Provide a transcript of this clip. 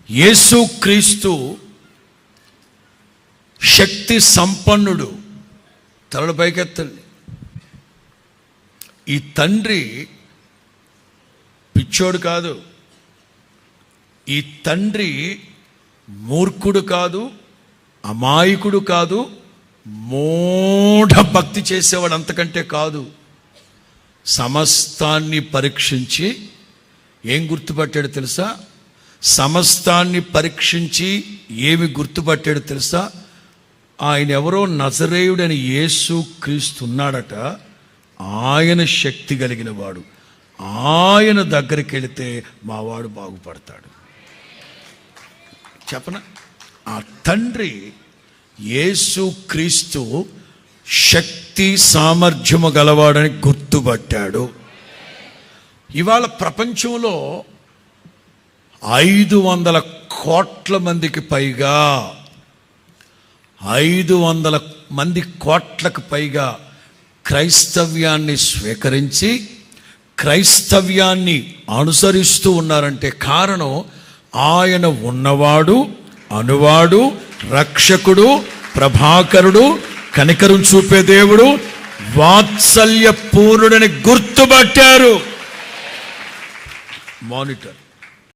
యేసుక్రీస్తు శక్తి సంపన్నుడు. తలలు పైకెత్తండి. ఈ తండ్రి పిచ్చోడు కాదు, ఈ తండ్రి మూర్ఖుడు కాదు, అమాయకుడు కాదు, మూఢ భక్తి చేసేవాడు అంతకంటే కాదు. సమస్తాన్ని పరీక్షించి ఏం గుర్తుపట్టాడు తెలుసా? సమస్తాన్ని పరీక్షించి ఏమి గుర్తుపట్టాడు తెలుసా? ఆయన ఎవరో నజరేయుడని యేసుక్రీస్తు ఉన్నాడట. ఆయన శక్తి కలిగిన వాడు. ఆయన దగ్గరికి వెళితే మావాడు బాగుపడతాడు. చెప్పనా? ఆ తండ్రి యేసుక్రీస్తు శక్తి సామర్థ్యము గలవాడని గుర్తుపట్టాడు. ఇవాళ ప్రపంచంలో 500 కోట్ల మందికి పైగా 500 మంది కోట్లకు పైగా క్రైస్తవ్యాన్ని స్వీకరించి క్రైస్తవ్యాన్ని అనుసరిస్తూ ఉన్నారంటే కారణం ఆయన ఉన్నవాడు, అనువాడు, రక్షకుడు, ప్రభాకరుడు, కనికరం చూపే దేవుడు, వాత్సల్య పూర్ణుడని గుర్తుపట్టారు. మానిటర్